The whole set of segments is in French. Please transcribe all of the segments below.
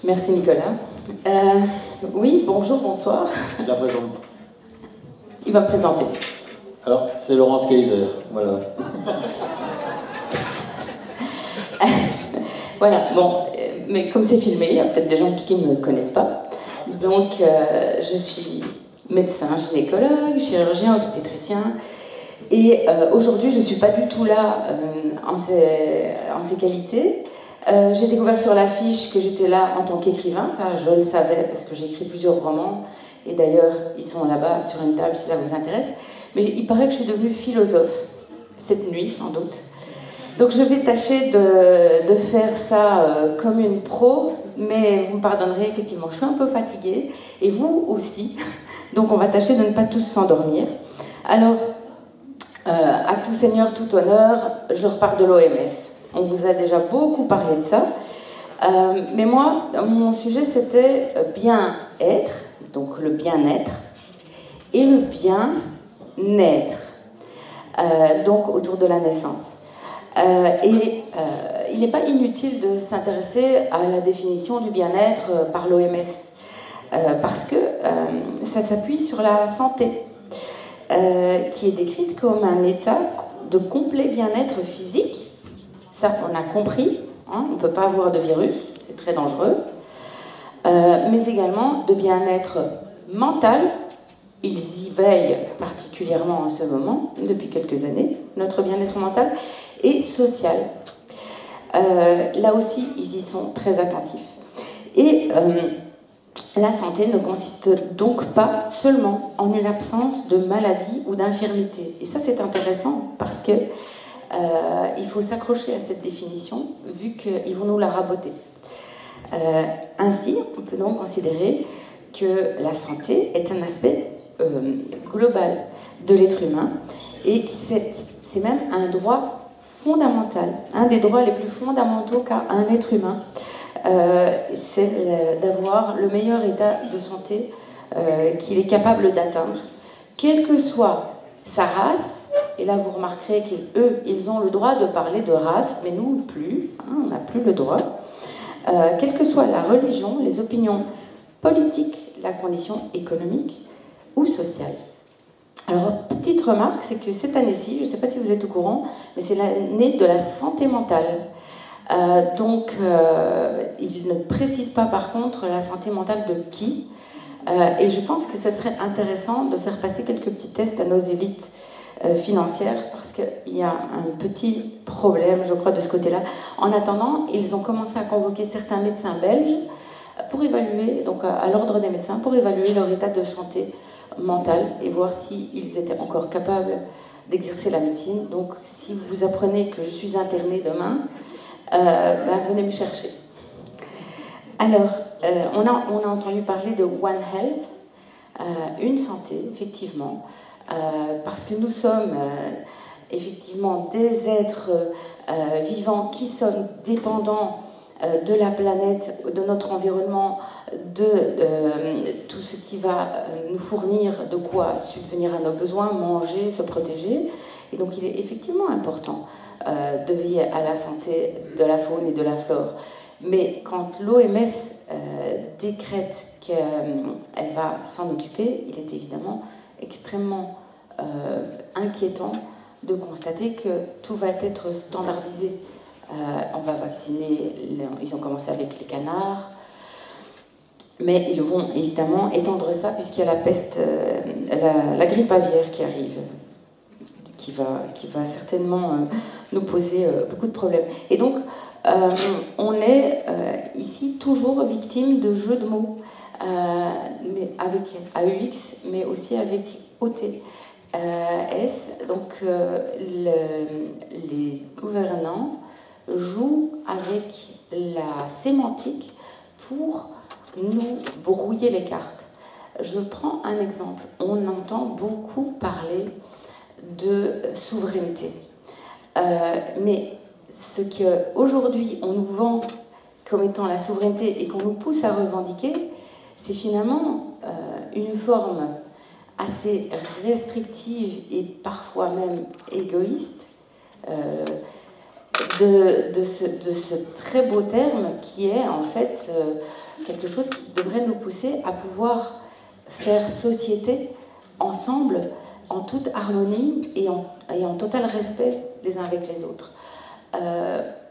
Merci Nicolas. Oui, bonjour, bonsoir. Je la présente. Il va me présenter. Alors, c'est Laurence Kaiser, voilà. Voilà, bon, mais comme c'est filmé, il y a peut-être des gens qui ne me connaissent pas. Donc, je suis médecin, gynécologue, chirurgien, obstétricien. Et aujourd'hui, je ne suis pas du tout là en ces qualités. J'ai découvert sur l'affiche que j'étais là en tant qu'écrivain, ça je le savais parce que j'ai écrit plusieurs romans, et d'ailleurs ils sont là-bas sur une table si ça vous intéresse. Mais il paraît que je suis devenue philosophe, cette nuit sans doute. Donc je vais tâcher de faire ça comme une pro, mais vous me pardonnerez, effectivement, je suis un peu fatiguée, et vous aussi, donc on va tâcher de ne pas tous s'endormir. Alors, à tout seigneur, tout honneur, je repars de l'OMS. On vous a déjà beaucoup parlé de ça. Mais moi, mon sujet, c'était bien-être, donc le bien-être, et le bien-naître, donc autour de la naissance. Il n'est pas inutile de s'intéresser à la définition du bien-être par l'OMS, parce que ça s'appuie sur la santé, qui est décrite comme un état de complet bien-être physique. Ça, on a compris, hein, on ne peut pas avoir de virus, c'est très dangereux, mais également de bien-être mental. Ils y veillent particulièrement en ce moment, depuis quelques années, notre bien-être mental, et social. Là aussi, ils y sont très attentifs. Et la santé ne consiste donc pas seulement en une absence de maladie ou d'infirmité. Et ça, c'est intéressant parce que il faut s'accrocher à cette définition, vu qu'ils vont nous la raboter. Ainsi, on peut donc considérer que la santé est un aspect global de l'être humain, et c'est même un droit fondamental, un des droits les plus fondamentaux qu'a un être humain, c'est d'avoir le meilleur état de santé qu'il est capable d'atteindre, quelle que soit sa race. Et là, vous remarquerez qu'ils ont le droit de parler de race, mais nous, plus. Hein, on n'a plus le droit. Quelle que soit la religion, les opinions politiques, la condition économique ou sociale. Alors, petite remarque, c'est que cette année-ci, je ne sais pas si vous êtes au courant, mais c'est l'année de la santé mentale. Donc, il ne précise pas, par contre, la santé mentale de qui. Et je pense que ce serait intéressant de faire passer quelques petits tests à nos élites financière, parce qu'il y a un petit problème, je crois, de ce côté-là. En attendant, ils ont commencé à convoquer certains médecins belges pour évaluer, donc à l'ordre des médecins, pour évaluer leur état de santé mentale et voir s'ils étaient encore capables d'exercer la médecine. Donc, si vous apprenez que je suis internée demain, venez me chercher. Alors, on a entendu parler de One Health, une santé, effectivement, parce que nous sommes effectivement des êtres vivants qui sommes dépendants de la planète, de notre environnement, de tout ce qui va nous fournir de quoi subvenir à nos besoins, manger, se protéger. Et donc il est effectivement important de veiller à la santé de la faune et de la flore. Mais quand l'OMS décrète qu'elle va s'en occuper, il est évidemment extrêmement inquiétant de constater que tout va être standardisé. On va vacciner, ils ont commencé avec les canards, mais ils vont évidemment étendre ça puisqu'il y a la peste, la grippe aviaire qui arrive, qui va certainement nous poser beaucoup de problèmes. Et donc, on est ici toujours victime de jeux de mots, mais avec AUX, mais aussi avec OT. Donc, les gouvernants jouent avec la sémantique pour nous brouiller les cartes. Je prends un exemple. On entend beaucoup parler de souveraineté. Mais ce qu'aujourd'hui on nous vend comme étant la souveraineté et qu'on nous pousse à revendiquer, c'est finalement une forme assez restrictive et parfois même égoïste de ce très beau terme qui est en fait quelque chose qui devrait nous pousser à pouvoir faire société ensemble, en toute harmonie et en total respect les uns avec les autres.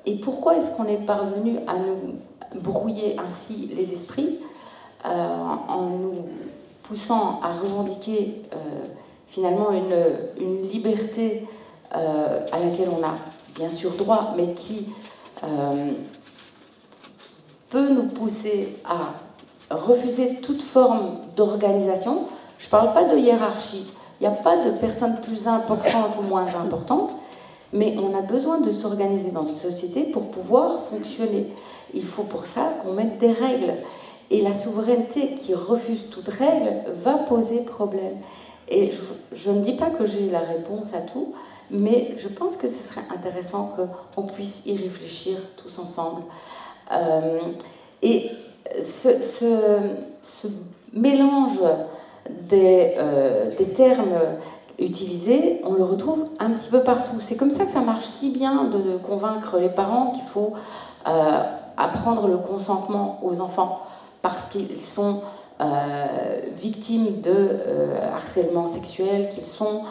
Et pourquoi est-ce qu'on est parvenu à nous brouiller ainsi les esprits en nous poussant à revendiquer finalement une liberté à laquelle on a bien sûr droit, mais qui peut nous pousser à refuser toute forme d'organisation. Je ne parle pas de hiérarchie, il n'y a pas de personne plus importante ou moins importante, mais on a besoin de s'organiser dans une société pour pouvoir fonctionner. Il faut pour ça qu'on mette des règles. Et la souveraineté qui refuse toute règle va poser problème. Et je ne dis pas que j'ai la réponse à tout, mais je pense que ce serait intéressant qu'on puisse y réfléchir tous ensemble. Et ce mélange des termes utilisés, on le retrouve un petit peu partout. C'est comme ça que ça marche si bien de convaincre les parents qu'il faut apprendre le consentement aux enfants parce qu'ils sont victimes de harcèlement sexuel, qu'ils sont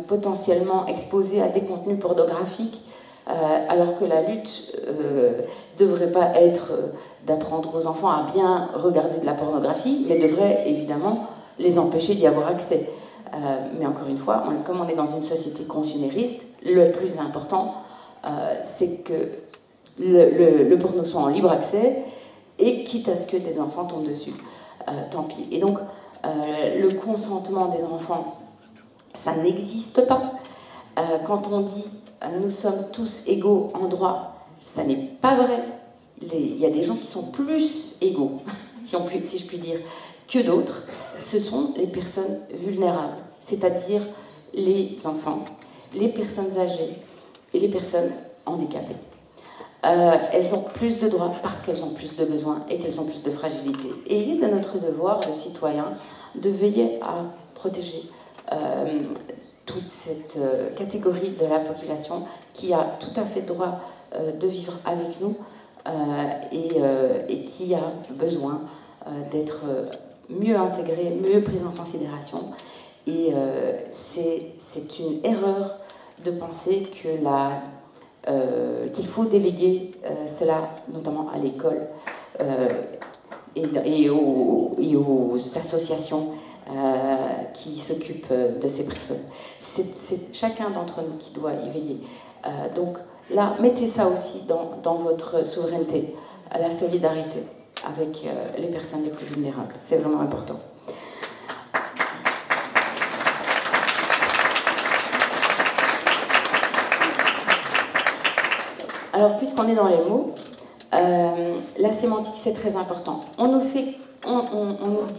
potentiellement exposés à des contenus pornographiques, alors que la lutte devrait pas être d'apprendre aux enfants à bien regarder de la pornographie, mais devrait évidemment les empêcher d'y avoir accès. Mais encore une fois, comme on est dans une société consumériste, le plus important, c'est que le porno soit en libre accès, et quitte à ce que des enfants tombent dessus, tant pis. Et donc, le consentement des enfants, ça n'existe pas. Quand on dit nous sommes tous égaux en droit, ça n'est pas vrai. Il y a des gens qui sont plus égaux, si je puis dire, que d'autres. Ce sont les personnes vulnérables, c'est-à-dire les enfants, les personnes âgées et les personnes handicapées. Elles ont plus de droits parce qu'elles ont plus de besoins et qu'elles ont plus de fragilité. Et il est de notre devoir de citoyens de veiller à protéger toute cette catégorie de la population qui a tout à fait droit de vivre avec nous et qui a besoin d'être mieux intégrée, mieux prise en considération. Et c'est une erreur de penser qu'il faut déléguer cela, notamment à l'école et aux associations qui s'occupent de ces personnes. C'est chacun d'entre nous qui doit y veiller. Donc là, mettez ça aussi dans votre souveraineté, la solidarité avec les personnes les plus vulnérables. C'est vraiment important. Alors, puisqu'on est dans les mots, la sémantique, c'est très important. On nous dit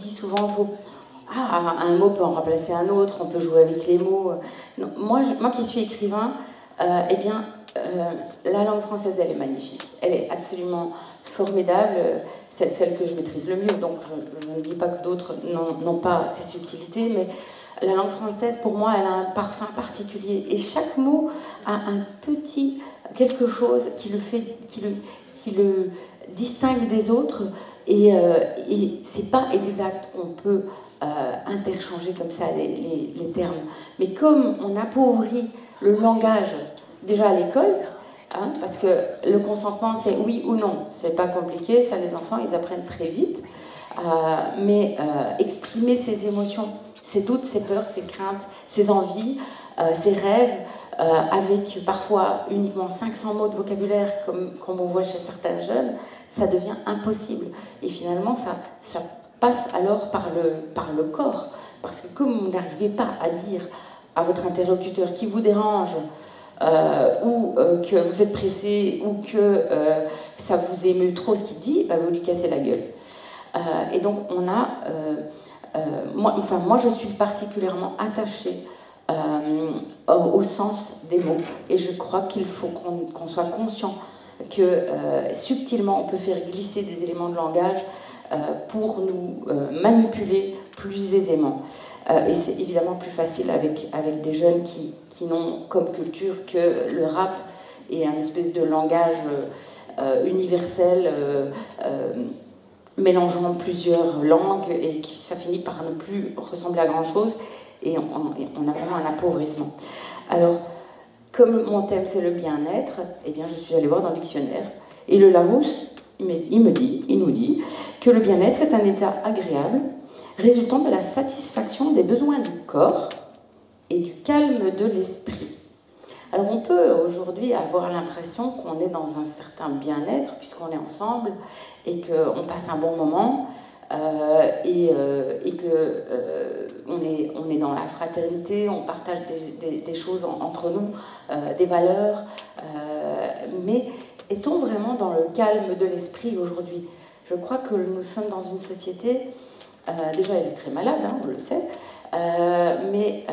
souvent, un mot peut en remplacer un autre, on peut jouer avec les mots. Non, moi qui suis écrivain, eh bien, la langue française, elle est magnifique. Elle est absolument formidable, celle que je maîtrise le mieux. Donc, je ne dis pas que d'autres n'ont pas ces subtilités, mais la langue française, pour moi, elle a un parfum particulier. Et chaque mot a un petit quelque chose qui le distingue des autres. Et c'est pas exact qu'on peut interchanger comme ça les termes. Mais comme on appauvrit le langage déjà à l'école, hein, parce que le consentement c'est oui ou non, c'est pas compliqué, ça les enfants ils apprennent très vite. Mais exprimer ses émotions, ses doutes, ses peurs, ses craintes, ses envies, ses rêves, avec parfois uniquement 500 mots de vocabulaire comme on voit chez certains jeunes, ça devient impossible. Et finalement, ça passe alors par le corps. Parce que comme vous n'arrivez pas à dire à votre interlocuteur qui vous dérange, ou que vous êtes pressé, ou que ça vous émeut trop ce qu'il dit, bah, vous lui cassez la gueule. Et donc on a... moi je suis particulièrement attachée au sens des mots. Et je crois qu'il faut qu'on soit conscient que subtilement on peut faire glisser des éléments de langage pour nous manipuler plus aisément. Et c'est évidemment plus facile avec des jeunes qui n'ont comme culture que le rap et un espèce de langage universel mélangeant plusieurs langues et ça finit par ne plus ressembler à grand-chose et on a vraiment un appauvrissement. Alors, comme mon thème c'est le bien-être, eh bien je suis allée voir dans le dictionnaire et le Larousse, il nous dit que le bien-être est un état agréable résultant de la satisfaction des besoins du corps et du calme de l'esprit. Alors on peut aujourd'hui avoir l'impression qu'on est dans un certain bien-être puisqu'on est ensemble et qu'on passe un bon moment et qu'on est dans la fraternité, on partage des choses entre nous, des valeurs, mais est-on vraiment dans le calme de l'esprit aujourd'hui? Je crois que nous sommes dans une société, déjà elle est très malade, hein, on le sait, mais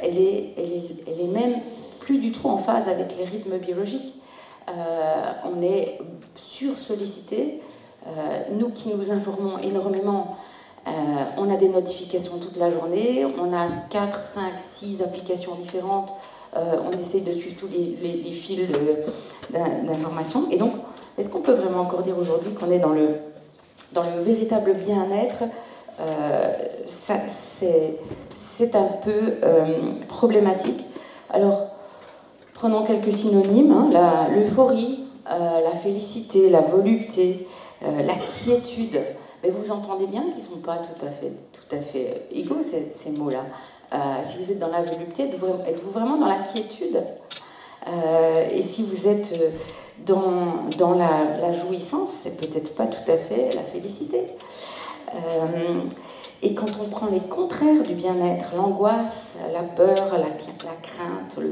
elle est même plus du tout en phase avec les rythmes biologiques. On est sursollicité. Nous qui nous informons énormément, on a des notifications toute la journée, on a 4, 5, 6 applications différentes, on essaye de suivre tous les fils d'information. Et donc, est-ce qu'on peut vraiment encore dire aujourd'hui qu'on est dans le véritable bien-être? C'est un peu problématique. Alors, prenons quelques synonymes, hein, l'euphorie, la félicité, la volupté, la quiétude. Mais vous entendez bien qu'ils ne sont pas tout à fait égaux, ces mots-là. Si vous êtes dans la volupté, êtes-vous vraiment dans la quiétude? Et si vous êtes dans la jouissance, c'est peut-être pas tout à fait la félicité. Et quand on prend les contraires du bien-être, l'angoisse, la peur, la crainte, le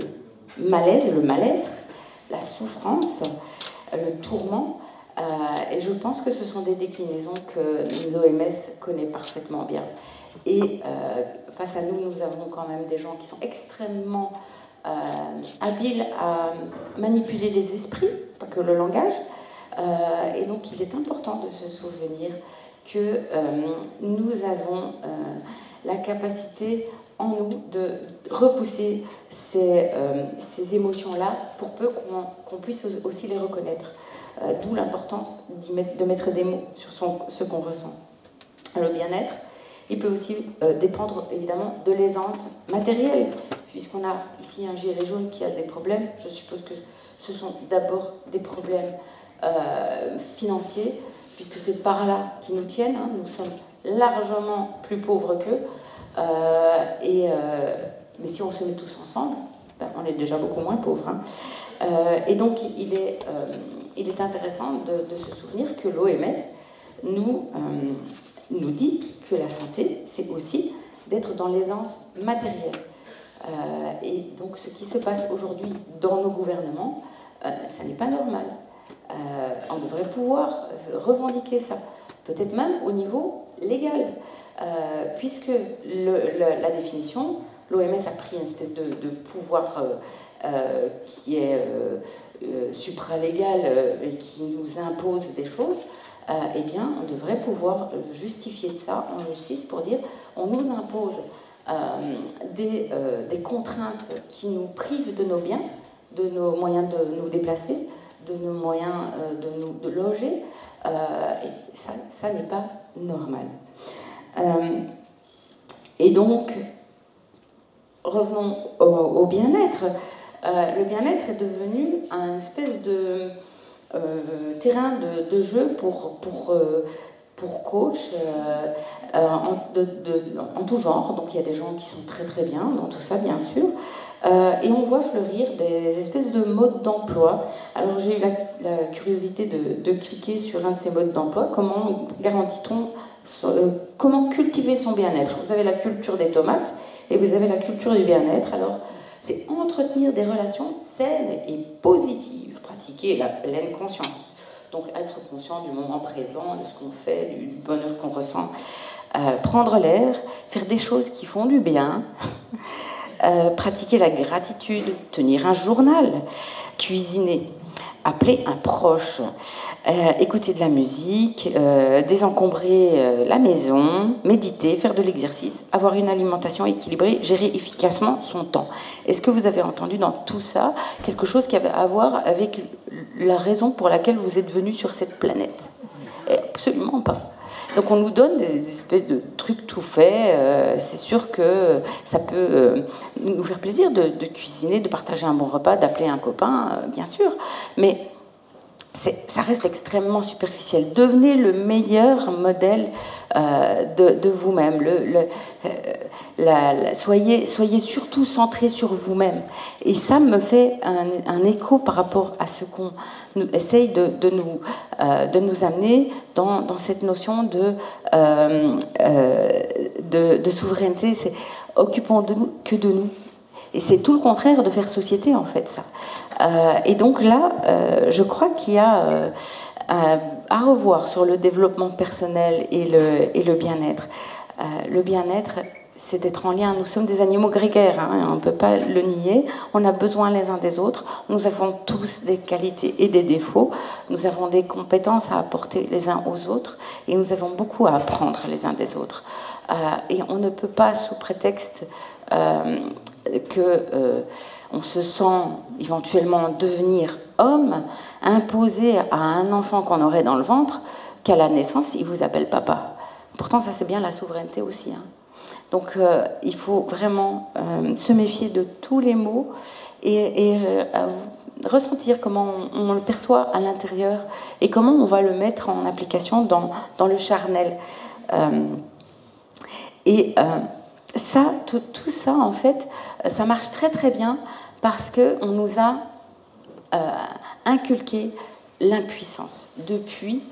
malaise, le mal-être, la souffrance, le tourment, et je pense que ce sont des déclinaisons que l'OMS connaît parfaitement bien. Et face à nous, nous avons quand même des gens qui sont extrêmement habiles à manipuler les esprits, pas que le langage, et donc il est important de se souvenir que nous avons la capacité en nous de repousser ces émotions-là pour peu qu'on puisse aussi les reconnaître. D'où l'importance de mettre des mots sur ce qu'on ressent. Le bien-être, il peut aussi dépendre évidemment de l'aisance matérielle, puisqu'on a ici un gilet jaune qui a des problèmes. Je suppose que ce sont d'abord des problèmes financiers, puisque c'est par là qu'ils nous tiennent. Hein. Nous sommes largement plus pauvres qu'eux. Mais si on se met tous ensemble, on est déjà beaucoup moins pauvres. Hein. Et donc, il est intéressant de se souvenir que l'OMS nous dit que la santé, c'est aussi d'être dans l'aisance matérielle. Et donc, ce qui se passe aujourd'hui dans nos gouvernements, ça n'est pas normal. On devrait pouvoir revendiquer ça, peut-être même au niveau légal, puisque la définition, l'OMS a pris une espèce de pouvoir qui est supralégal et qui nous impose des choses, eh bien, on devrait pouvoir justifier de ça en justice pour dire on nous impose des contraintes qui nous privent de nos biens, de nos moyens de nous déplacer, de nos moyens de loger, et ça n'est pas normal. Et donc, revenons au bien-être. Le bien-être est devenu un espèce de terrain de jeu pour coach en tout genre. Donc il y a des gens qui sont très très bien dans tout ça, bien sûr. Et on voit fleurir des espèces de modes d'emploi. Alors j'ai eu la curiosité de cliquer sur un de ces modes d'emploi. Comment garantit-on, comment cultiver son bien-être? Vous avez la culture des tomates et vous avez la culture du bien-être. Alors c'est entretenir des relations saines et positives, pratiquer la pleine conscience. Donc être conscient du moment présent, de ce qu'on fait, du bonheur qu'on ressent. Prendre l'air, faire des choses qui font du bien, pratiquer la gratitude, tenir un journal, cuisiner, appeler un proche, écouter de la musique, désencombrer la maison, méditer, faire de l'exercice, avoir une alimentation équilibrée, gérer efficacement son temps. Est-ce que vous avez entendu dans tout ça quelque chose qui avait à voir avec la raison pour laquelle vous êtes venu sur cette planète? Absolument pas. Donc on nous donne des espèces de trucs tout faits. C'est sûr que ça peut nous faire plaisir de cuisiner, de partager un bon repas, d'appeler un copain, bien sûr. Mais ça reste extrêmement superficiel. Devenez le meilleur modèle de vous-même. Soyez surtout centré sur vous-même. Et ça me fait un écho par rapport à ce qu'on essaye de nous amener dans cette notion de souveraineté. C'est occupons-nous que de nous. Et c'est tout le contraire de faire société, en fait, ça. Et donc là, je crois qu'il y a à revoir sur le développement personnel et le bien-être. Le bien-être, c'est d'être en lien. Nous sommes des animaux grégaires, hein, on ne peut pas le nier. On a besoin les uns des autres. Nous avons tous des qualités et des défauts. Nous avons des compétences à apporter les uns aux autres. Et nous avons beaucoup à apprendre les uns des autres. Et on ne peut pas, sous prétexte on se sent éventuellement devenir homme, imposer à un enfant qu'on aurait dans le ventre qu'à la naissance, il vous appelle papa. Pourtant, ça, c'est bien la souveraineté aussi. Hein. Donc, il faut vraiment se méfier de tous les mots et ressentir comment on le perçoit à l'intérieur et comment on va le mettre en application dans le charnel. Ça, tout ça, en fait, ça marche très très bien parce qu'on nous a inculqué l'impuissance depuis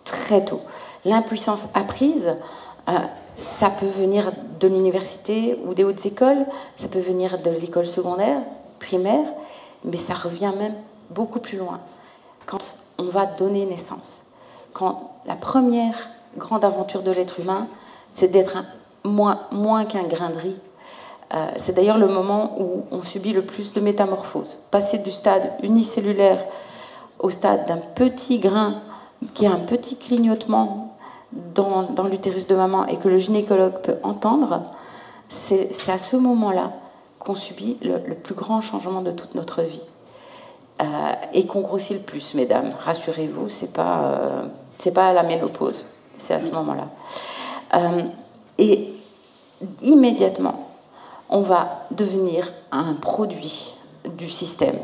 très tôt. L'impuissance apprise, ça peut venir de l'université ou des hautes écoles, ça peut venir de l'école secondaire, primaire, mais ça revient même beaucoup plus loin. Quand on va donner naissance, quand la première grande aventure de l'être humain, c'est d'être moins qu'un grain de riz. C'est d'ailleurs le moment où on subit le plus de métamorphoses. Passer du stade unicellulaire au stade d'un petit grain qui a un petit clignotement dans l'utérus de maman et que le gynécologue peut entendre, c'est à ce moment-là qu'on subit le plus grand changement de toute notre vie. Et qu'on grossit le plus, mesdames. Rassurez-vous, c'est pas à la ménopause, c'est à ce moment-là. Et immédiatement, on va devenir un produit du système.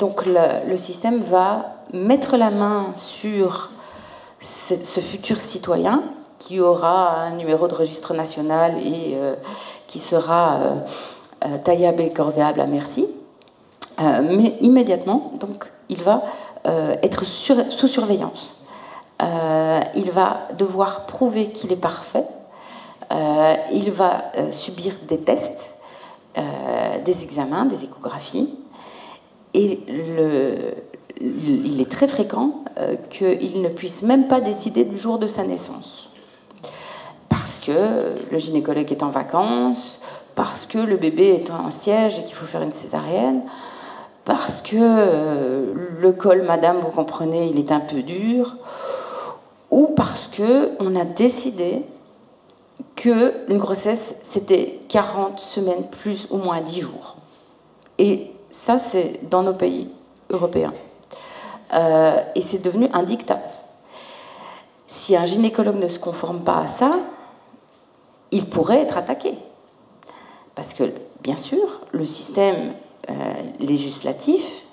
Donc le système va mettre la main sur ce futur citoyen qui aura un numéro de registre national et qui sera taillable et corvéable à merci. Mais immédiatement, donc, il va être sous surveillance. Il va devoir prouver qu'il est parfait. Il va subir des tests, des examens, des échographies. Et il est très fréquent qu'il ne puisse même pas décider du jour de sa naissance. Parce que le gynécologue est en vacances, parce que le bébé est en siège et qu'il faut faire une césarienne, parce que le col, madame, vous comprenez, il est un peu dur, ou parce qu'on a décidé qu'une grossesse, c'était 40 semaines plus ou moins 10 jours. Et ça, c'est dans nos pays européens. Et c'est devenu un dictat. Si un gynécologue ne se conforme pas à ça, il pourrait être attaqué. Parce que, bien sûr, le système législatif,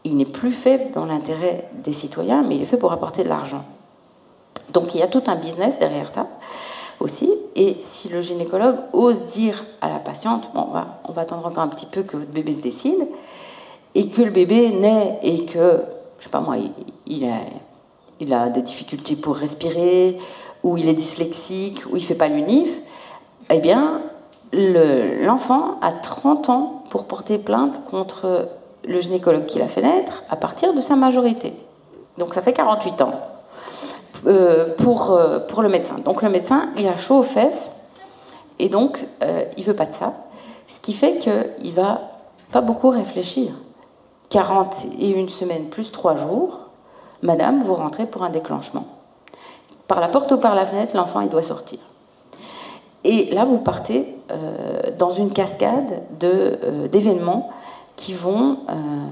il n'est plus fait dans l'intérêt des citoyens, mais il est fait pour apporter de l'argent. Donc il y a tout un business derrière ça aussi. Et si le gynécologue ose dire à la patiente, bon, on va attendre encore un petit peu que votre bébé se décide, et que le bébé naît et que, je sais pas moi, il a des difficultés pour respirer, ou il est dyslexique, ou il fait pas l'unif, eh bien, l'enfant a 30 ans pour porter plainte contre le gynécologue qui l'a fait naître à partir de sa majorité. Donc ça fait 48 ans pour le médecin. Donc le médecin, il a chaud aux fesses et donc il veut pas de ça. Ce qui fait qu'il va pas beaucoup réfléchir. 41 semaines plus 3 jours, Madame, vous rentrez pour un déclenchement. Par la porte ou par la fenêtre, l'enfant, il doit sortir. Et là, vous partez dans une cascade d'événements qui vont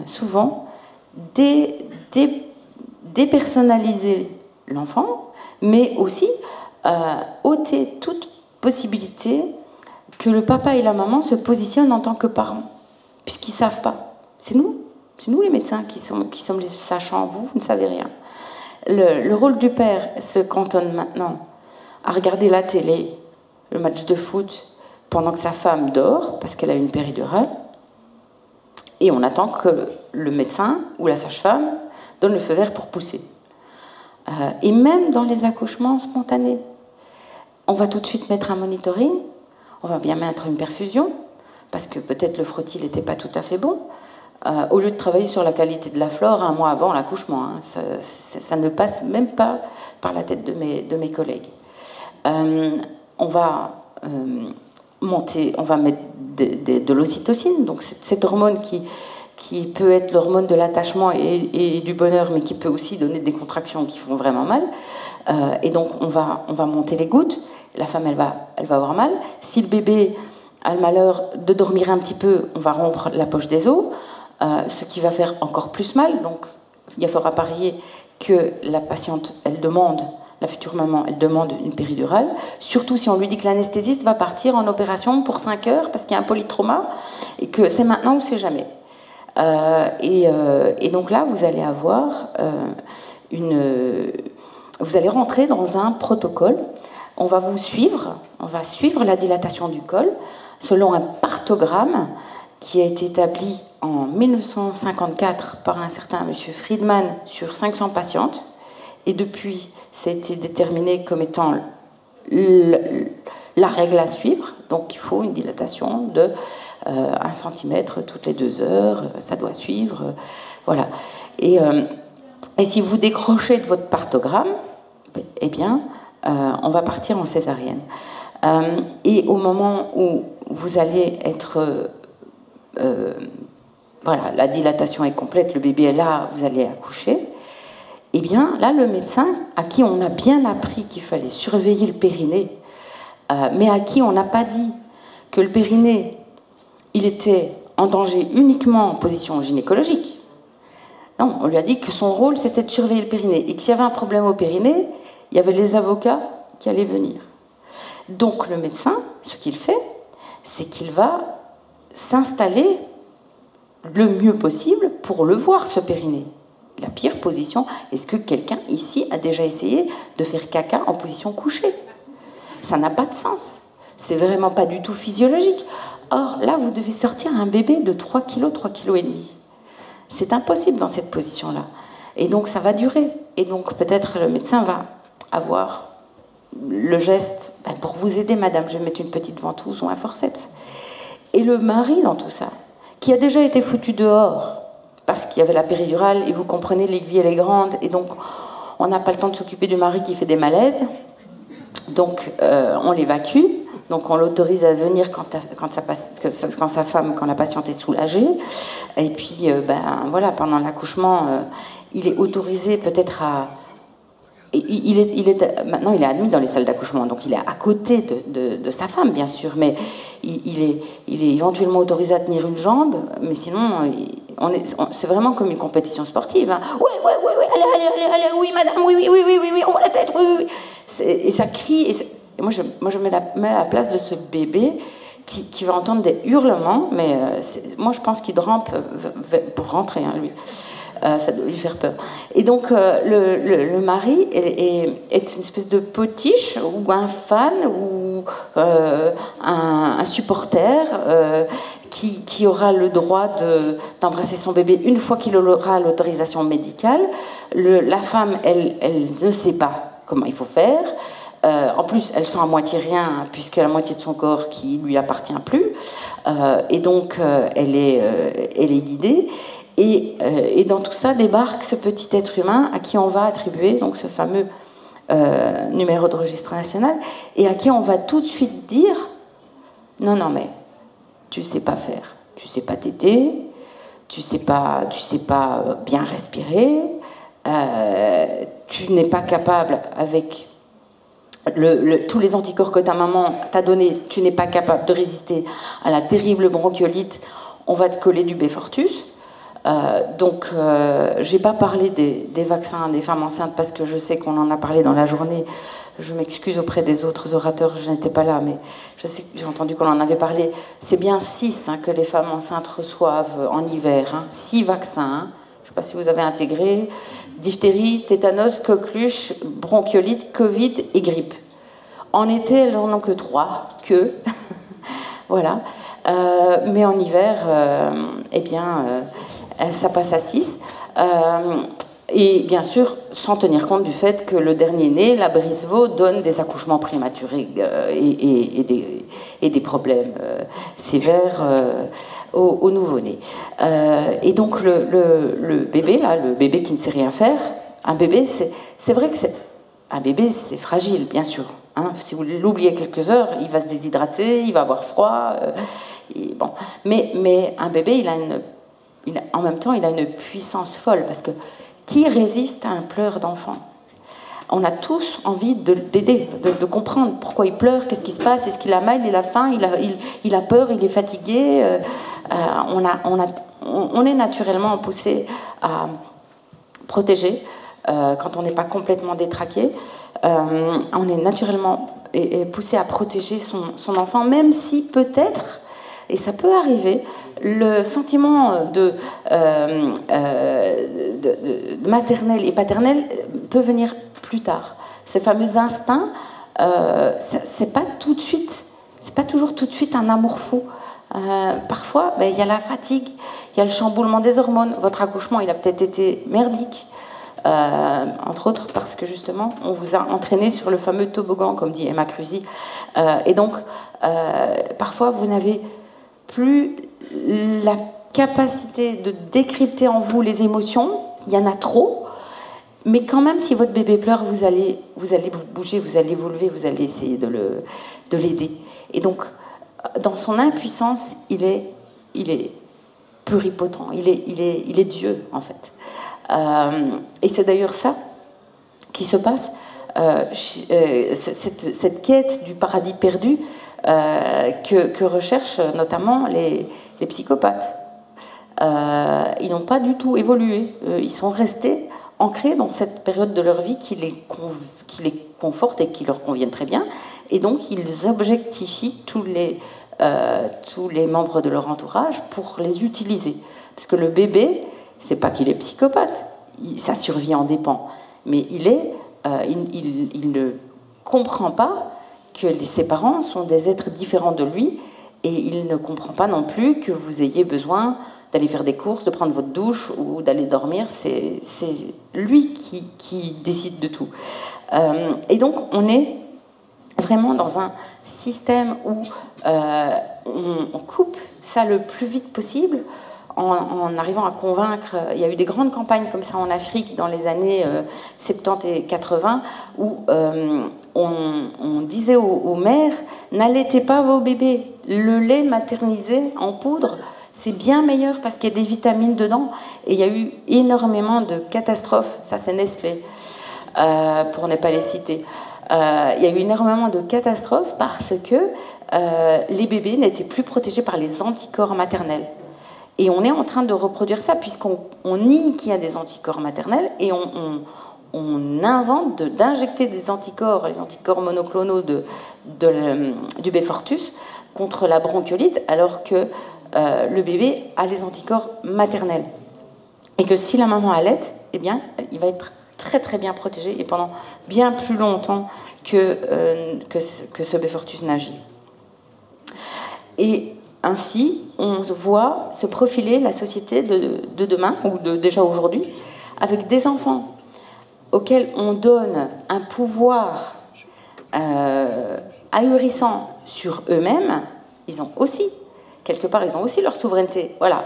souvent dépersonnaliser l'enfant, mais aussi ôter toute possibilité que le papa et la maman se positionnent en tant que parents, puisqu'ils ne savent pas. C'est nous les médecins qui sommes les sachants, vous ne savez rien. Le rôle du père se cantonne maintenant à regarder la télé, le match de foot, pendant que sa femme dort, parce qu'elle a une péridurale, et on attend que le médecin ou la sage-femme donne le feu vert pour pousser. Et même dans les accouchements spontanés, on va tout de suite mettre un monitoring, on va bien mettre une perfusion, parce que peut-être le frottis n'était pas tout à fait bon, au lieu de travailler sur la qualité de la flore un mois avant l'accouchement. Hein. Ça ne passe même pas par la tête de mes collègues. On va mettre de l'ocytocine, donc cette hormone qui peut être l'hormone de l'attachement et du bonheur, mais qui peut aussi donner des contractions qui font vraiment mal. Et donc on va monter les gouttes, la femme elle va avoir mal. Si le bébé a le malheur de dormir un petit peu, on va rompre la poche des os, ce qui va faire encore plus mal. Donc il faudra parier que la patiente, la future maman, elle demande une péridurale, surtout si on lui dit que l'anesthésiste va partir en opération pour 5 heures parce qu'il y a un polytrauma et que c'est maintenant ou c'est jamais. Et donc là, vous allez avoir vous allez rentrer dans un protocole. On va suivre la dilatation du col selon un partogramme qui a été établi en 1954 par un certain monsieur Friedman sur 500 patientes. Et depuis, ça a été déterminé comme étant la règle à suivre. Donc il faut une dilatation de 1 cm toutes les 2 heures, ça doit suivre. Voilà. Et si vous décrochez de votre partogramme, eh bien, on va partir en césarienne. Et au moment où vous allez être... voilà, la dilatation est complète, le bébé est là, vous allez accoucher. Eh bien, là, le médecin, à qui on a bien appris qu'il fallait surveiller le périnée, mais à qui on n'a pas dit que le périnée, il était en danger uniquement en position gynécologique. Non, on lui a dit que son rôle, c'était de surveiller le périnée. Et que s'il y avait un problème au périnée, il y avait les avocats qui allaient venir. Donc, le médecin, ce qu'il fait, c'est qu'il va s'installer le mieux possible pour le voir, ce périnée. La pire position, est-ce que quelqu'un ici a déjà essayé de faire caca en position couchée? Ça n'a pas de sens. C'est vraiment pas du tout physiologique. Or, là, vous devez sortir un bébé de 3 kg, 3 kg et demi. C'est impossible dans cette position-là. Et donc, ça va durer. Et donc, peut-être le médecin va avoir le geste, pour vous aider, madame, je vais mettre une petite ventouse ou un forceps. Et le mari, dans tout ça, qui a déjà été foutu dehors, parce qu'il y avait la péridurale, et vous comprenez, l'aiguille, elle est grande, et donc, on n'a pas le temps de s'occuper du mari qui fait des malaises. Donc, on l'évacue. Donc, on l'autorise à venir quand la patiente est soulagée. Et puis, voilà, pendant l'accouchement, il est autorisé peut-être à... Maintenant, il est admis dans les salles d'accouchement, donc il est à côté de sa femme, bien sûr, mais il est éventuellement autorisé à tenir une jambe, mais sinon, c'est vraiment comme une compétition sportive. Hein. Ouais, allez, oui, madame, oui, on voit la tête, oui. Et ça crie, et moi, je me mets à la place de ce bébé qui va entendre des hurlements, mais moi, je pense qu'il rampe pour rentrer, hein, lui. Ça doit lui faire peur. Et donc, le mari est une espèce de potiche, ou un fan, ou un supporter qui aura le droit d'embrasser son bébé une fois qu'il aura l'autorisation médicale. La femme, elle ne sait pas comment il faut faire. En plus, elle sent à moitié rien, puisque la moitié de son corps qui lui appartient plus. Et donc, elle est guidée. Et dans tout ça débarque ce petit être humain à qui on va attribuer donc ce fameux numéro de registre national et à qui on va tout de suite dire non mais tu sais pas faire, tu sais pas téter, tu sais pas bien respirer, tu n'es pas capable, avec tous les anticorps que ta maman t'a donnés, tu n'es pas capable de résister à la terrible bronchiolite, on va te coller du Beyfortus. Donc, j'ai pas parlé des vaccins des femmes enceintes parce que je sais qu'on en a parlé dans la journée. Je m'excuse auprès des autres orateurs, je n'étais pas là, mais je sais que j'ai entendu qu'on en avait parlé. C'est bien 6 que les femmes enceintes reçoivent en hiver, 6 vaccins. Je ne sais pas si vous avez intégré diphtérie, tétanos, coqueluche, bronchiolite, Covid et grippe. En été, elles n'en ont que 3, voilà. Mais en hiver, eh bien, ça passe à 6. Et bien sûr, sans tenir compte du fait que le dernier-né, la Brisevaux, donne des accouchements prématurés et des problèmes sévères au nouveau-né. Et donc le bébé, là, le bébé qui ne sait rien faire, un bébé, c'est vrai que un bébé, c'est fragile, bien sûr. Si vous l'oubliez quelques heures, il va se déshydrater, il va avoir froid. Bon. Mais un bébé, en même temps, il a une puissance folle, parce que qui résiste à un pleur d'enfant? On a tous envie d'aider, de comprendre pourquoi il pleure, qu'est-ce qui se passe, est-ce qu'il a mal, il a faim, il a peur, il est fatigué. On est naturellement poussé à protéger quand on n'est pas complètement détraqué. On est naturellement poussé à protéger son enfant, même si peut-être, et ça peut arriver, le sentiment de maternel et paternel peut venir plus tard. Ces fameux instincts, c'est pas tout de suite, c'est pas toujours tout de suite un amour fou. Parfois, il y a la fatigue, il y a le chamboulement des hormones. Votre accouchement, il a peut-être été merdique, entre autres parce que justement, on vous a entraîné sur le fameux toboggan, comme dit Emma Cruzy. Et donc, parfois, vous n'avez plus la capacité de décrypter en vous les émotions, il y en a trop, mais quand même, si votre bébé pleure, vous allez vous bouger, vous allez vous lever, vous allez essayer de l'aider. Et donc, dans son impuissance, il est pluripotent, il est Dieu, en fait. Et c'est d'ailleurs ça qui se passe, cette quête du paradis perdu, que recherchent notamment les psychopathes. Ils n'ont pas du tout évolué. Ils sont restés ancrés dans cette période de leur vie qui les conforte et qui leur convienne très bien. Et donc, ils objectifient tous les membres de leur entourage pour les utiliser. Parce que le bébé, c'est pas qu'il est psychopathe. Sa survie en dépend. Mais il ne comprend pas que ses parents sont des êtres différents de lui, et il ne comprend pas non plus que vous ayez besoin d'aller faire des courses, de prendre votre douche ou d'aller dormir. C'est lui qui décide de tout. Et donc, on est vraiment dans un système où on coupe ça le plus vite possible, en arrivant à convaincre. Il y a eu des grandes campagnes comme ça en Afrique dans les années 70 et 80 où on disait aux mères: n'allaitez pas vos bébés, le lait maternisé en poudre, c'est bien meilleur parce qu'il y a des vitamines dedans. Et il y a eu énormément de catastrophes, ça c'est Nestlé, pour ne pas les citer. Il y a eu énormément de catastrophes parce que les bébés n'étaient plus protégés par les anticorps maternels. Et on est en train de reproduire ça, puisqu'on nie qu'il y a des anticorps maternels, et on invente d'injecter des anticorps, les anticorps monoclonaux du Beyfortus, contre la bronchiolite, alors que le bébé a les anticorps maternels. Et que si la maman allaite, eh bien, il va être très très bien protégé, et pendant bien plus longtemps que ce Beyfortus n'agit. Et ainsi, on voit se profiler la société de demain, ou déjà aujourd'hui, avec des enfants auxquels on donne un pouvoir ahurissant sur eux-mêmes. Ils ont aussi, quelque part, ils ont aussi leur souveraineté. Voilà,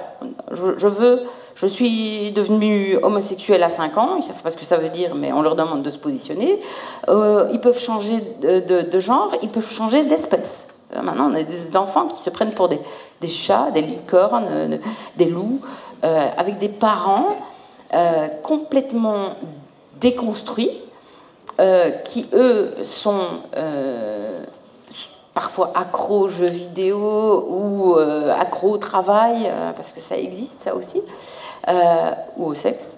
je suis devenue homosexuelle à 5 ans, ils ne savent pas ce que ça veut dire, mais on leur demande de se positionner. Ils peuvent changer de genre, ils peuvent changer d'espèce. Maintenant, on a des enfants qui se prennent pour des chats, des licornes, des loups, avec des parents complètement déconstruits, qui, eux, sont parfois accros aux jeux vidéo ou accros au travail, parce que ça existe, ça aussi, ou au sexe,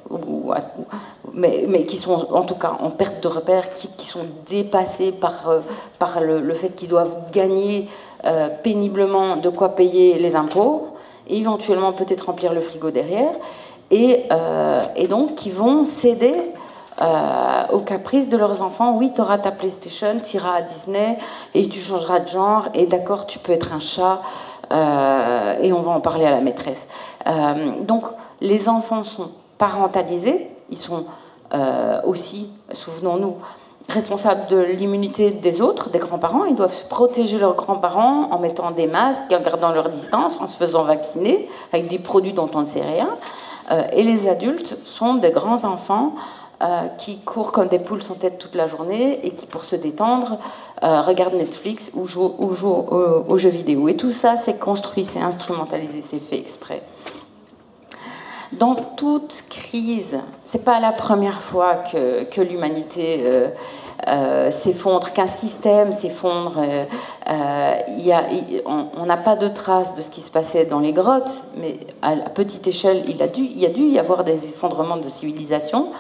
mais qui sont en tout cas en perte de repères, qui sont dépassés par le fait qu'ils doivent gagner péniblement de quoi payer les impôts, et éventuellement peut-être remplir le frigo derrière, et donc qui vont céder aux caprices de leurs enfants. Oui, tu auras ta PlayStation, tu iras à Disney et tu changeras de genre, et d'accord, tu peux être un chat, et on va en parler à la maîtresse. Donc les enfants sont parentalisés, ils sont aussi, souvenons-nous, responsables de l'immunité des autres, des grands-parents. Ils doivent protéger leurs grands-parents en mettant des masques, en gardant leur distance, en se faisant vacciner avec des produits dont on ne sait rien. Et les adultes sont des grands enfants qui courent comme des poules sans tête toute la journée et qui, pour se détendre, regardent Netflix ou jouent aux jeux vidéo. Et tout ça, c'est construit, c'est instrumentalisé, c'est fait exprès. Dans toute crise, c'est pas la première fois que l'humanité s'effondre, qu'un système s'effondre. On n'a pas de traces de ce qui se passait dans les grottes, mais à petite échelle, il y a dû y avoir des effondrements de civilisation.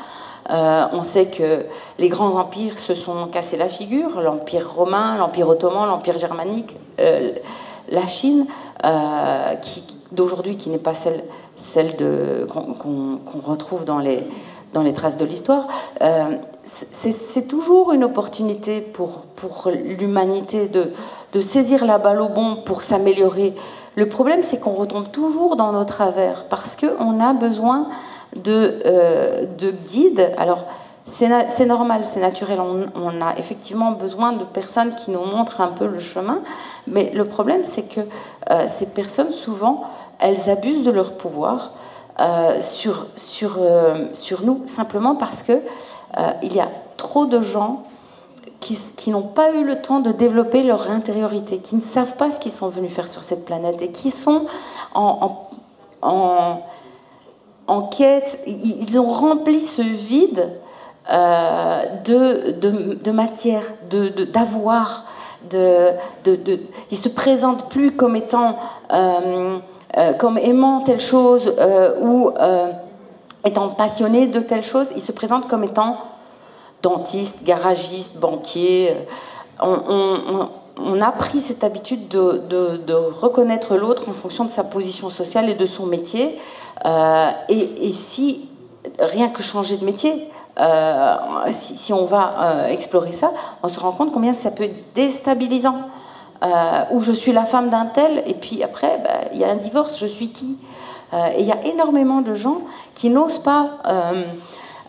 On sait que les grands empires se sont cassés la figure, l'Empire romain, l'Empire ottoman, l'Empire germanique, la Chine, d'aujourd'hui, qui n'est pas celle qu'on retrouve dans les traces de l'histoire. C'est toujours une opportunité pour l'humanité de saisir la balle au bond pour s'améliorer. Le problème, c'est qu'on retombe toujours dans nos travers, parce qu'on a besoin de guides. Alors, c'est normal, c'est naturel, on a effectivement besoin de personnes qui nous montrent un peu le chemin, mais le problème, c'est que ces personnes, souvent, elles abusent de leur pouvoir sur nous, simplement parce que il y a trop de gens qui n'ont pas eu le temps de développer leur intériorité, qui ne savent pas ce qu'ils sont venus faire sur cette planète, et qui sont en quête. Ils ont rempli ce vide de matière, d'avoir. Ils se présentent plus comme étant, comme aimant telle chose ou étant passionnés de telle chose. Ils se présentent comme étant dentistes, garagistes, banquiers. On a pris cette habitude de reconnaître l'autre en fonction de sa position sociale et de son métier. Et si, rien que changer de métier, si on va explorer ça, on se rend compte combien ça peut être déstabilisant. Où je suis la femme d'un tel, et puis après, il y a un divorce, je suis qui? Et il y a énormément de gens qui n'osent pas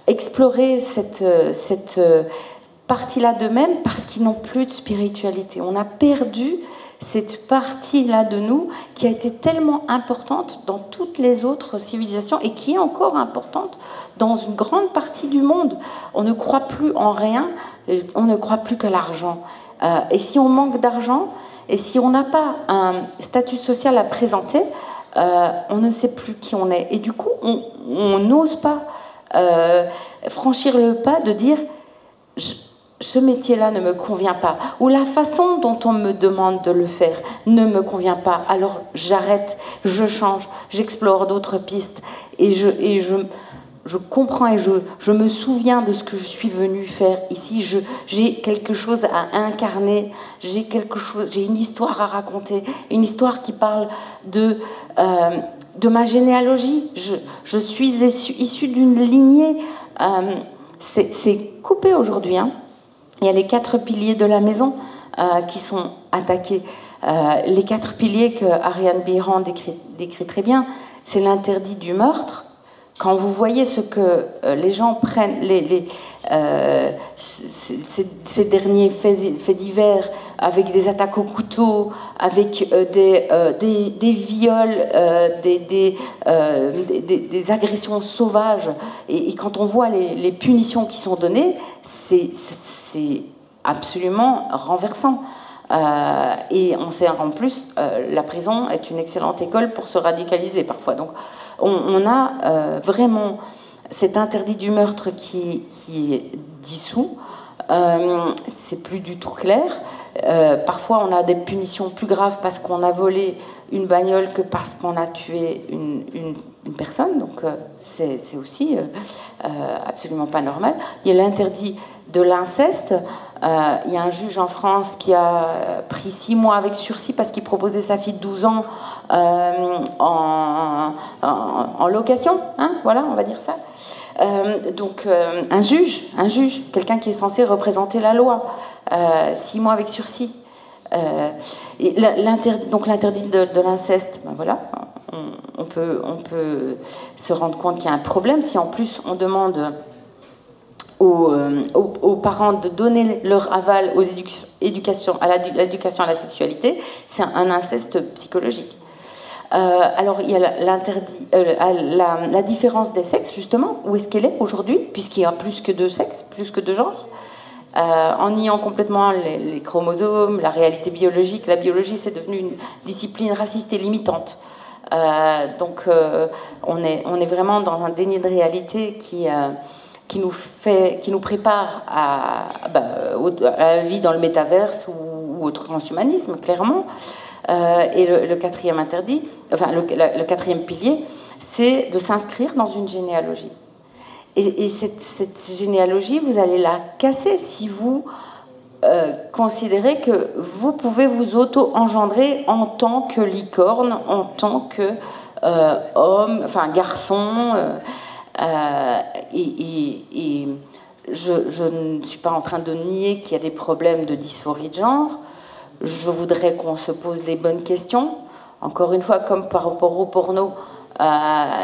explorer cette partie-là d'eux-mêmes parce qu'ils n'ont plus de spiritualité. On a perdu cette partie-là de nous qui a été tellement importante dans toutes les autres civilisations et qui est encore importante dans une grande partie du monde. On ne croit plus en rien, on ne croit plus qu'à l'argent. Et si on manque d'argent, et si on n'a pas un statut social à présenter, on ne sait plus qui on est. Et du coup, on n'ose pas franchir le pas de dire ce métier-là ne me convient pas, ou la façon dont on me demande de le faire ne me convient pas, alors j'arrête, je change, j'explore d'autres pistes, et je comprends et je me souviens de ce que je suis venue faire ici. J'ai quelque chose à incarner, j'ai une histoire à raconter, une histoire qui parle de ma généalogie. Je suis issue d'une lignée. C'est coupé aujourd'hui, hein. Il y a les 4 piliers de la maison qui sont attaqués. Les 4 piliers que Ariane Biran décrit très bien, c'est l'interdit du meurtre. Quand vous voyez ce que les gens prennent, ces derniers faits divers, avec des attaques au couteau, avec des viols, des agressions sauvages, et quand on voit les punitions qui sont données, c'est absolument renversant. Et on sait en plus, la prison est une excellente école pour se radicaliser parfois. Donc on a vraiment cet interdit du meurtre qui est dissous, c'est plus du tout clair. Parfois, on a des punitions plus graves parce qu'on a volé une bagnole que parce qu'on a tué une personne. Donc, c'est aussi absolument pas normal. Il y a l'interdit de l'inceste. Il y a un juge en France qui a pris 6 mois avec sursis parce qu'il proposait sa fille de 12 ans en location. Hein, voilà, on va dire ça. Donc, un juge, quelqu'un qui est censé représenter la loi, 6 mois avec sursis. Donc l'interdit de l'inceste, ben voilà, on peut se rendre compte qu'il y a un problème si en plus on demande aux parents de donner leur aval aux l'éducation à la sexualité. C'est un inceste psychologique. Alors il y a l'interdit, la différence des sexes justement, où est-ce qu'elle est aujourd'hui, puisqu'il y a plus que 2 sexes, plus que 2 genres. En niant complètement les chromosomes, la réalité biologique. La biologie, c'est devenu une discipline raciste et limitante. Donc, on est vraiment dans un déni de réalité qui nous prépare à la vie dans le métaverse ou au transhumanisme, clairement. Et le quatrième interdit, enfin, le quatrième pilier, c'est de s'inscrire dans une généalogie. Et cette généalogie, vous allez la casser si vous considérez que vous pouvez vous auto-engendrer en tant que licorne, en tant que homme, enfin garçon. Et je ne suis pas en train de nier qu'il y a des problèmes de dysphorie de genre. Je voudrais qu'on se pose les bonnes questions. Encore une fois, comme par rapport au porno,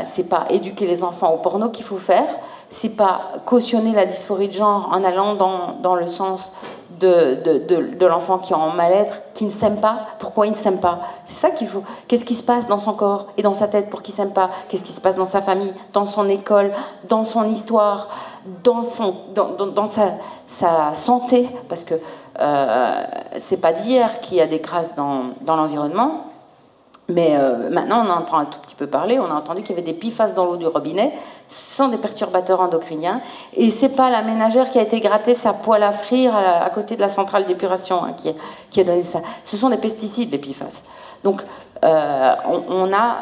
c'est pas éduquer les enfants au porno qu'il faut faire. C'est pas cautionner la dysphorie de genre en allant dans le sens de l'enfant qui est en mal-être, qui ne s'aime pas. Pourquoi il ne s'aime pas? C'est ça qu'il faut. Qu'est-ce qui se passe dans son corps et dans sa tête pour qu'il ne s'aime pas? Qu'est-ce qui se passe dans sa famille, dans son école, dans son histoire, dans sa santé? Parce que c'est pas d'hier qu'il y a des crasses dans l'environnement. Mais maintenant, on entend un tout petit peu parler. On a entendu qu'il y avait des PFAS dans l'eau du robinet. Ce sont des perturbateurs endocriniens. Et c'est pas la ménagère qui a été gratter sa poêle à frire à côté de la centrale d'épuration qui a donné ça. Ce sont des pesticides, les PFAS. Donc, on a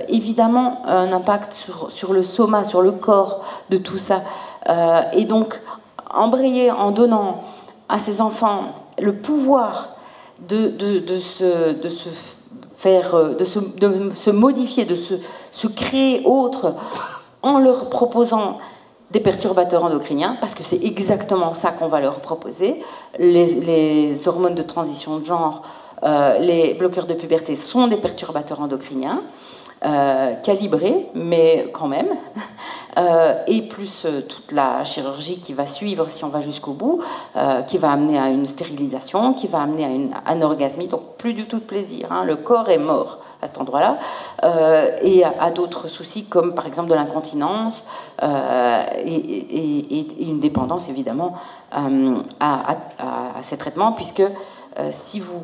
évidemment un impact sur le soma, sur le corps de tout ça. Et donc, embrayer en donnant à ces enfants le pouvoir de se modifier, de se créer autre en leur proposant des perturbateurs endocriniens, parce que c'est exactement ça qu'on va leur proposer. Les hormones de transition de genre, les bloqueurs de puberté sont des perturbateurs endocriniens, calibrés, mais quand même. Et plus toute la chirurgie qui va suivre si on va jusqu'au bout, qui va amener à une stérilisation, qui va amener à une anorgasmie, donc plus du tout de plaisir. Hein. Le corps est mort à cet endroit-là, et à d'autres soucis comme par exemple de l'incontinence et une dépendance évidemment à ces traitements, puisque si vous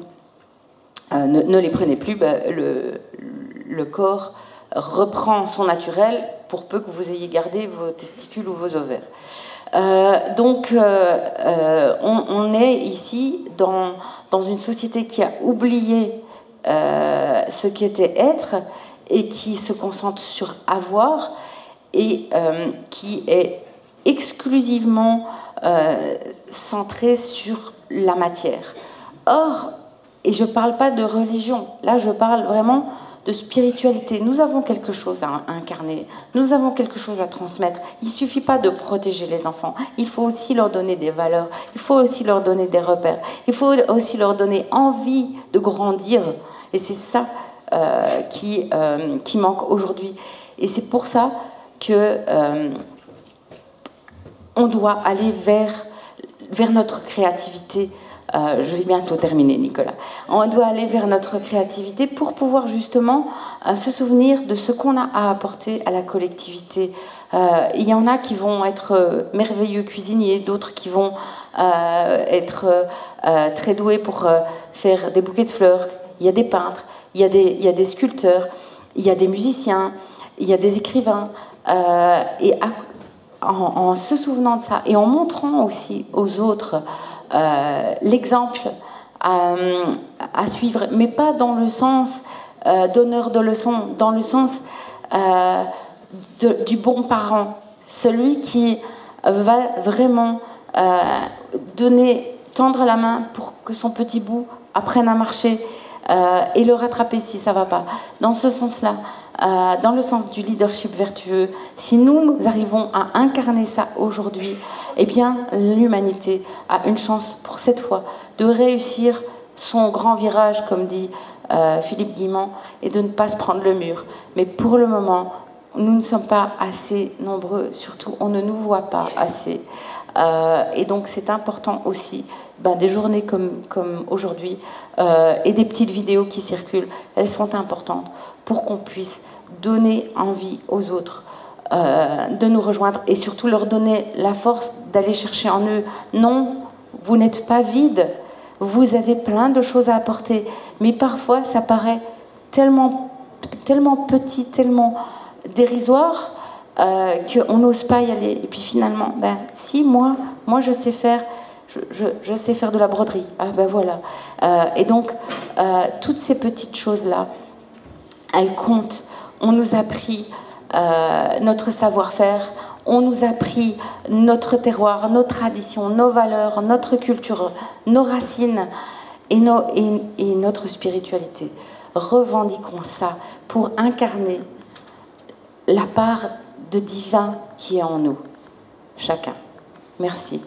ne les prenez plus, le corps reprend son naturel pour peu que vous ayez gardé vos testicules ou vos ovaires. Donc, on est ici dans une société qui a oublié ce qu'était être et qui se concentre sur avoir et qui est exclusivement centrée sur la matière. Or, et je ne parle pas de religion, là je parle vraiment de spiritualité. Nous avons quelque chose à incarner, nous avons quelque chose à transmettre. Il ne suffit pas de protéger les enfants, il faut aussi leur donner des valeurs, il faut aussi leur donner des repères, il faut aussi leur donner envie de grandir. Et c'est ça qui manque aujourd'hui. Et c'est pour ça que on doit aller vers notre créativité. Je vais bientôt terminer, Nicolas. On doit aller vers notre créativité pour pouvoir justement se souvenir de ce qu'on a à apporter à la collectivité. Il y en a qui vont être merveilleux cuisiniers, d'autres qui vont être très doués pour faire des bouquets de fleurs. Il y a des peintres, il y a des sculpteurs, il y a des musiciens, il y a des écrivains. Et en se souvenant de ça et en montrant aussi aux autres l'exemple à suivre, mais pas dans le sens donneur de leçons, dans le sens du bon parent, celui qui va vraiment tendre la main pour que son petit bout apprenne à marcher et le rattraper si ça ne va pas. Dans ce sens-là, dans le sens du leadership vertueux, si nous arrivons à incarner ça aujourd'hui, eh bien, l'humanité a une chance pour cette fois de réussir son grand virage, comme dit Philippe Guimand, et de ne pas se prendre le mur. Mais pour le moment, nous ne sommes pas assez nombreux, surtout on ne nous voit pas assez. Et donc c'est important aussi, des journées comme aujourd'hui et des petites vidéos qui circulent, elles sont importantes pour qu'on puisse donner envie aux autres de nous rejoindre et surtout leur donner la force d'aller chercher en eux. Non, vous n'êtes pas vide, vous avez plein de choses à apporter, mais parfois ça paraît tellement petit, tellement dérisoire qu'on n'ose pas y aller. Et puis finalement, si moi je sais faire, je sais faire de la broderie. Ah voilà. Et donc toutes ces petites choses-là, elles comptent. On nous a pris notre savoir-faire, on nous a pris notre terroir, nos traditions, nos valeurs, notre culture, nos racines et notre spiritualité. Revendiquons ça pour incarner la part de divin qui est en nous, chacun. Merci.